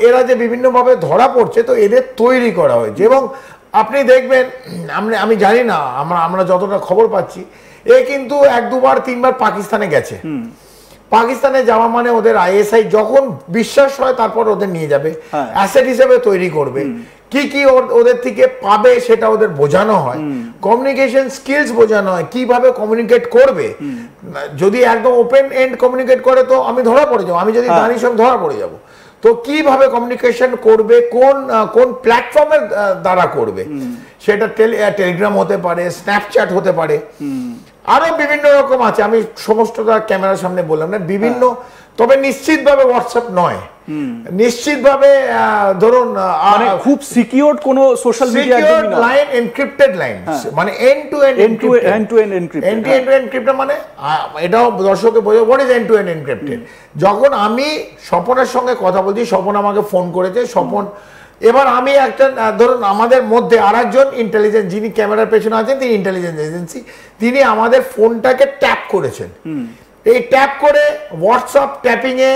এরা যে বিভিন্নভাবে ধরা পড়ছে, তো এদের তৈরি করা হয়েছে। এবং আপনি দেখবেন, আমি জানি না, আমরা যতটা খবর পাচ্ছি, এ কিন্তু 1-2 বার 3 বার পাকিস্তানে গেছে। পাকিস্তানে যাওয়া মানে ওদের আইএসআই যখন বিশ্বাস হয় তারপর ওদের নিয়ে যাবে, অ্যাসেট হিসেবে তৈরি করবে, কি কি ওদের থেকে পাবে সেটা ওদের বোঝানো হয়, কমিউনিকেশন স্কিলস বোঝানো হয়, কিভাবে কমিউনিকেট করবে। যদি একদম ওপেন এন্ড কমিউনিকেট করে তো আমি ধরা পড়ে যাবো, আমি যদি দানির সঙ্গে ধরা পড়ে যাব। তো কিভাবে কমিউনিকেশন করবে, কোন প্ল্যাটফর্মের দ্বারা করবে, সেটা টেলিগ্রাম হতে পারে, স্ন্যাপচ্যাট হতে পারে, আরো বিভিন্ন রকম আছে, আমি সমস্তটা ক্যামেরার সামনে বললাম না, বিভিন্ন। তবে নিশ্চিতভাবে হোয়াটসঅ্যাপ নয়, নিশ্চিতভাবে ধরুন খুব সিকিউর কোন social media line, encrypted line, মানে এন্ড টু এন্ড এনক্রিপ্টেড। মানে এটাও দর্শককে বোঝাবো, what is end to end encrypted. যখন আমি স্বপনের সঙ্গে কথা বলছি, স্বপন আমাকে ফোন করেছে, স্বপন, এবার আমি একটা ধরুন আমাদের মধ্যে আরেকজন ইন্টেলিজেন্স, যিনি ক্যামেরার পেছনে আছেন, তিনি ইন্টেলিজেন্স এজেন্সি, তিনি আমাদের ফোনটাকে ট্যাপ করেছেন। এই ট্যাপ করে হোয়াটসঅ্যাপ ট্যাপিং এ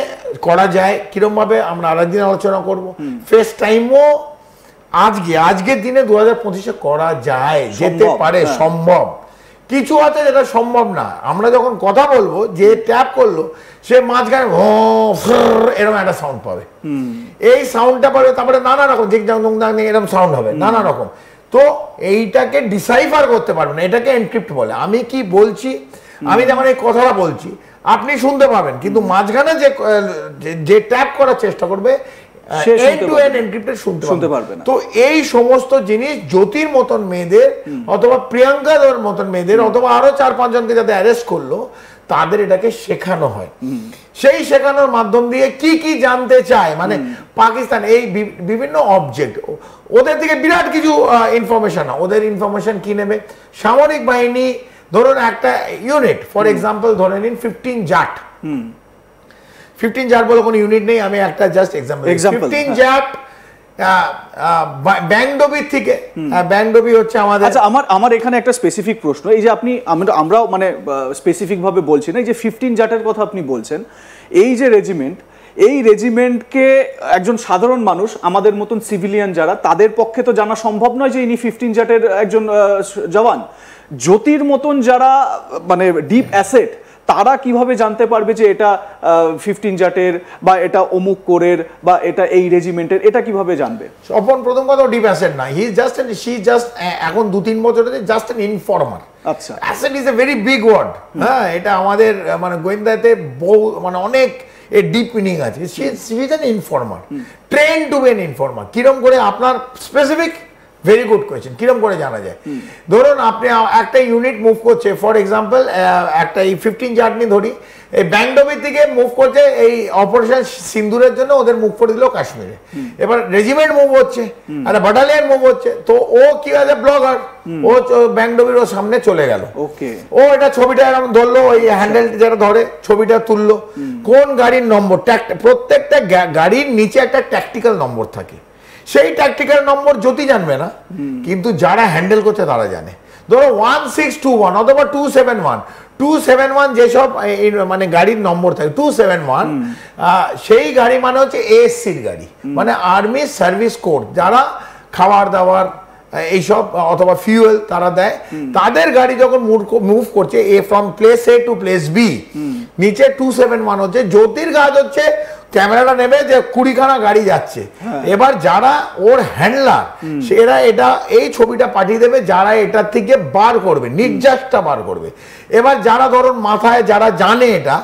করা যায় কিরকম ভাবে আমরা আরেকদিন আলোচনা করব। ফেস টাইমও আজকের দিনে 2025-এ করা যায়, যেতে পারে, সম্ভব। কিছু আছে যেটা সম্ভব না। আমরা যখন কথা বলবো, যে ট্যাপ করলো সে মাঝখানে এরকম একটা সাউন্ড পাবে, এই সাউন্ডটা পাবে, তারপরে নানা রকম এরকম সাউন্ড হবে, নানা রকম। তো এইটাকে ডিসাইফার করতে পারবে না, এটাকে এনক্রিপ্ট বলে। আমি কি বলছি, আমি যেমন এই কথাটা বলছি, আপনি শুনতে পাবেন, কিন্তু মাঝখানে যে ট্যাপ করার চেষ্টা করবে, এন্ড টু এন্ড এনক্রিপ্টেড শুনতে পারবে না। তো এই সমস্ত জিনিস জ্যোতির মতন মেয়েদের, অথবা প্রিয়াঙ্কার মতন মেয়েদের, অথবা আরো 4-5 জনকে যাতে অ্যারেস্ট করলো, তাদের এটাকে শেখানো হয়। সেই শেখানোর মাধ্যম দিয়ে কি কি জানতে চায়, মানে পাকিস্তান এই বিভিন্ন অবজেক্ট, ওদের থেকে বিরাট কিছু ইনফরমেশন, ওদের ইনফরমেশন কি নেবে। সামরিক বাহিনী ধরুন একটা ইউনিট, ফর এক্সাম্পল ধরে নিন 15 জাট, 15 জাট বলে কোনো ইউনিট নেই, আমি একটা জাস্ট এক্সাম্পল, 15 জাট ব্যাংডবি থেকে, ব্যাংডবি হচ্ছে আমাদের। আচ্ছা, আমার এখানে একটা স্পেসিফিক প্রশ্ন, এই যে আমরাও মানে স্পেসিফিক ভাবে বলছি না, এই যে 15 জাটের কথা আপনি বলছেন, এই যে রেজিমেন্ট, এই রেজিমেন্টকে একজন সাধারণ মানুষ, আমাদের মতন সিভিলিয়ান যারা, তাদের পক্ষে তো জানা সম্ভব নয় যে ইনি 15 জাটের একজন জওয়ান। জ্যোতির মতন যারা মানে ডিপ অ্যাসেট, তারা কিভাবে জানতে পারবে যে এটা 15 জাটের, বা এটা অমুক কোরের, বা এটা এই রেজিমেন্টের, এটা কিভাবে জানবে? স্বপন প্রথম কথা ডিপ অ্যাসেট না, he just and she just এখন 2-3 বছর জাস্ট এন ইনফর্মার। আচ্ছা, asset is a very big word. হ্যাঁ, এটা আমাদের মানে গোয়েন্দাতে বহু মানে অনেক ডিপ মিনিং আছে। She is an informer, train to be an informer. কিরম করে আপনার স্পেসিফিক, ভেরি গুড কোয়েশ্চেন, কিরম করে জানা যায়? ধরুন আপনি একটা ইউনিট মুভ করছে, ফর এক্সাম্পল একটা এই 15 জাট নিয়ে ধরি, এই ব্যাংডবি থেকে মুভ করছে এই অপারেশন সিন্দুরের জন্য, ওদের মুভ করে দিল কাশ্মীরে। এবার রেজিমেন্ট মুভ হচ্ছে, একটা ব্যাটালিয়ন মুভ হচ্ছে, তো ও কি আছে, ব্লগার, ও ব্যাংডবির ও সামনে চলে গেল, ও এটা ছবিটা এরকম ধরলো, ওই হ্যান্ডেল যারা ধরে ছবিটা তুললো, কোন গাড়ির নম্বর, প্রত্যেকটা গাড়ির নিচে একটা ট্যাকটিক্যাল নম্বর থাকে, সেই ট্যাকটিক্যাল নম্বর জ্যোতি জানবে না, কিন্তু যারা হ্যান্ডেল করছে তারা জানে। ধরো 1621 অথবা 271 যেসব মানে গাড়ির নম্বর থাকে 271, সেই গাড়ি মানে হচ্ছে এএসসির গাড়ি, মানে আর্মি সার্ভিস কোড, যারা খাবার দাবার এইসব অথবা ফিউয়েল তারা দেয়, তাদের গাড়ি যখন মুভ করছে from place A to place B, নিচে 271 হচ্ছে জ্যোতির কাজ, হচ্ছে ক্যামেরাটা নেবে যে 20খানা গাড়ি যাচ্ছে, এবার যারা ওর হ্যান্ডলার সেরা এটা এই ছবিটা পাঠিয়ে দেবে, যারা এটা থেকে বার করবে, নির্যাসটা বার করবে। এবার যারা ধরুন মাথায় যারা জানে এটা,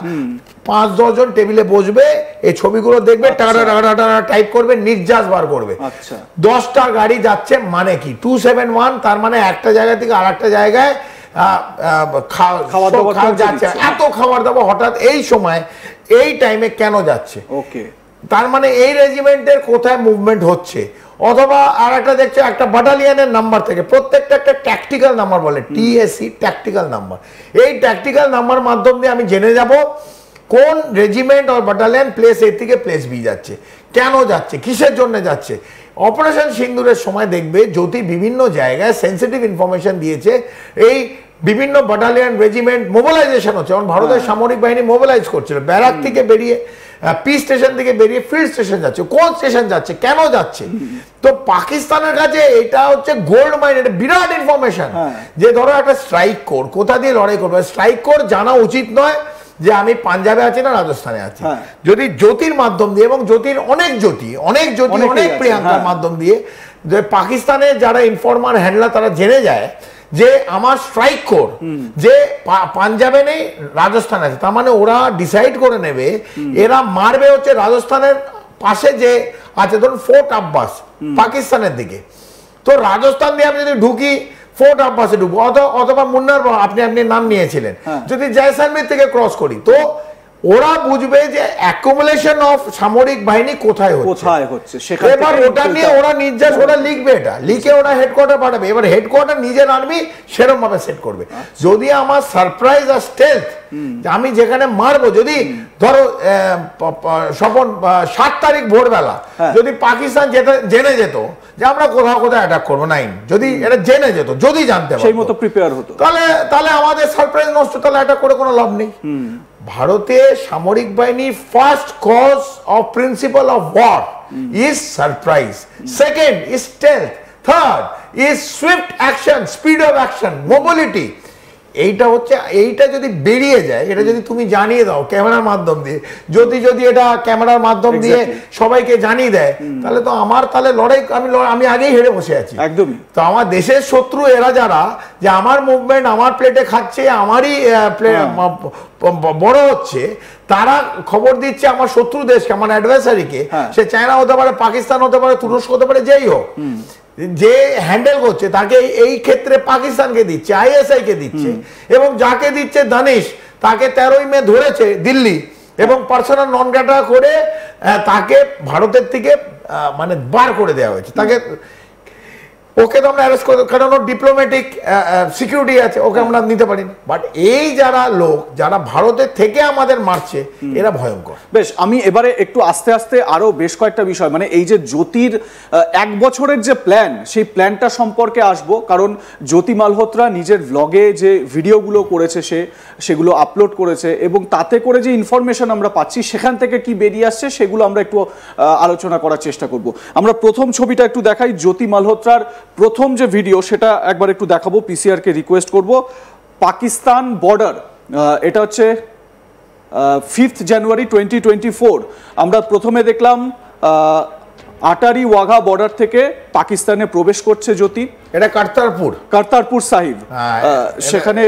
5-10 জন টেবিলে বসবে, এই ছবিগুলো দেখবে, টাইপ করবে, নির্যাস বার করবে। 10টা গাড়ি যাচ্ছে মানে কি 271, তার মানে একটা জায়গা থেকে আর একটা জায়গায় এত খাবার দাবার হঠাৎ এই সময় এই টাইমে কেন যাচ্ছে, তার মানে এই রেজিমেন্টের কোথায় মুভমেন্ট হচ্ছে। অথবা আর একটা দেখছে একটা ব্যাটালিয়নের নাম্বার থেকে, প্রত্যেকটা একটা ট্যাকটিক্যাল নাম্বার বলে, টিএসসি ট্যাকটিক্যাল নাম্বার। এই ট্যাকটিক্যাল নাম্বার মাধ্যম দিয়ে আমি জেনে যাব কোন রেজিমেন্ট আর ব্যাটালিয়ন প্লেস এ থেকে প্লেস বি যাচ্ছে, কেন যাচ্ছে, কিসের জন্য যাচ্ছে। অপারেশন সিন্দুরের সময় দেখবে জ্যোতি বিভিন্ন জায়গায় সেন্সিটিভ ইনফরমেশন দিয়েছে, এই বিভিন্ন ব্যাটালিয়ন রেজিমেন্ট মোবিলাইজেশন হচ্ছে, যেমন ভারতের সামরিক বাহিনী মোবিলাইজ করছিল, ব্যারাক থেকে বেরিয়ে পিস স্টেশন থেকে বেরিয়ে ফিল্ড স্টেশন যাচ্ছে, কোন স্টেশন যাচ্ছে, কেন যাচ্ছে। তো পাকিস্তানের কাছে এটা হচ্ছে গোল্ড মাইন, এটা বিরাট ইনফরমেশন। যে ধরো একটা স্ট্রাইক কোর কোথা দিয়ে লড়াই করবে, স্ট্রাইক কোর জানা উচিত নয় যে আমি পাঞ্জাবে আছি না রাজস্থানে আছি। যদি জ্যোতির মাধ্যম দিয়ে, এবং জ্যোতির অনেক প্রিয়াঙ্কার মাধ্যম দিয়ে যে পাকিস্তানের যারা ইনফরমার হ্যান্ডলার তারা জেনে যায় যে আমার স্ট্রাইক কোর যে পাঞ্জাবে নেই রাজস্থান আছে, তার মানে ওরা ডিসাইড করে নেবে এরা মারবে হচ্ছে রাজস্থানের পাশে যে আছে ধরুন ফোর্ট আব্বাস পাকিস্তানের দিকে। তো রাজস্থান দিয়ে আমি যদি ঢুকি ফোর্ট আব্বাসে ঢুকবো, অথবা মুন্নার আপনি নাম নিয়েছিলেন, যদি জয়সালমীর থেকে ক্রস করি, তো ওরা বুঝবে যে অ্যাকুমুলেশন অফ সামরিক বাহিনী কোথায় হচ্ছে। এবার ওটা নিয়ে ওরা নির্যাস ওরা লিখবে, এটা লিখে ওরা হেডকোয়ার্টার পাঠাবে। এবার হেডকোয়ার্টার নিজের আর্মি সেরকম ভাবে সেট করবে। যদি আমার সারপ্রাইজ আর স্টেলথ আমি যেখানে মারবো, যদি ধরো স্বপন 7 তারিখ ভোরবেলা যদি পাকিস্তান জেনে যেত যে আমরা কোথাও অ্যাটাক করবো 9, যদি এটা জেনে যেত, যদি জানতে পারতো, সেই মতো প্রিপেয়ার হতো, তাহলে আমাদের সারপ্রাইজ নষ্ট, তাহলে অ্যাটাক করে কোনো লাভ নেই। ভারতে সামরিক বাহিনী first cause of principal of war is surprise, second is stealth, third is swift action, speed of action, mobility. এইটা যদি বেরিয়ে যায়, এটা যদি তুমি জানিয়ে দাও ক্যামেরার মাধ্যম দিয়ে, যদি এটা ক্যামেরার মাধ্যম দিয়ে সবাইকে জানিয়ে দেয়, তাহলে তো তাহলে লড়াই আমি আগেই হেরে বসে আছি একদমই। তো আমার দেশের শত্রু এরা যারা, যে আমার মুভমেন্ট আমার প্লেটে খাচ্ছে, আমারই বড় হচ্ছে, তারা খবর দিচ্ছে আমার শত্রু দেশকে, আমার অ্যাডভার্সারিকে, সে চায়না হতে পারে, পাকিস্তান হতে পারে, তুরস্ক হতে পারে, যেই হোক, যে হ্যান্ডেল করছে তাকে এই ক্ষেত্রে পাকিস্তানকে দিচ্ছে, আইএসআই কে দিচ্ছে, এবং যাকে দিচ্ছে দানিশ, তাকে 13ই মে ধরেছে দিল্লি, এবং পার্সোনাল নন গ্রাটা করে তাকে ভারতের থেকে মানে বার করে দেওয়া হয়েছে। তাকে ওকে তো আমরা অ্যারেস্ট করে, কারণ ওর ডিপ্লোম্যাটিক সিকিউরিটি আছে, ওকে আমরা নিতে পারি না। বাট এই যারা লোক যারা ভারতের থেকে আমাদের মারছে, এরা ভয়ঙ্কর। বেশ, আমি এবারে একটু আস্তে আস্তে আরো বেশ কয়েকটা বিষয়, মানে এই যে জ্যোতির 1 বছরের যে প্ল্যান, সেই প্ল্যানটা সম্পর্কে আসবো। কারণ জ্যোতি মালহোত্রা নিজের ব্লগে যে ভিডিওগুলো করেছে, সেগুলো আপলোড করেছে, এবং তাতে করে যে ইনফরমেশন আমরা পাচ্ছি, সেখান থেকে কি বেরিয়ে আসছে সেগুলো আমরা একটু আলোচনা করার চেষ্টা করব। আমরা প্রথম ছবিটা একটু দেখাই, জ্যোতি মালহোত্রার প্রথম যে ভিডিও সেটা একবার একটু দেখাবো, পিসিআর কে রিকোয়েস্ট করব। পাকিস্তান বর্ডার, এটা হচ্ছে 5 জানুয়ারি 2024। আমরা প্রথমে দেখলাম আটারি ওয়াঘা বর্ডার থেকে পাকিস্তানে প্রবেশ করছে জ্যোতি। এটা কারতারপুর সাহিব, সেখানে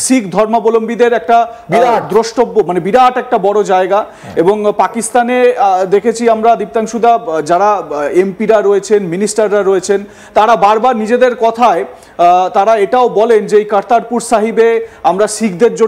শিখ ধর্মাবলম্বীদের একটা দ্রষ্টব্য, মানে বিরাট একটা বড় জায়গা। এবং পাকিস্তানে দেখেছি আমরা দীপ্তাংশুদা, যারা এমপিরা রয়েছেন, মিনিস্টাররা রয়েছেন, তারা বারবার নিজেদের কথায় তারা এটাও বলেন যে এই কারতারপুর সাহিবে আমরা শিখদের জন্য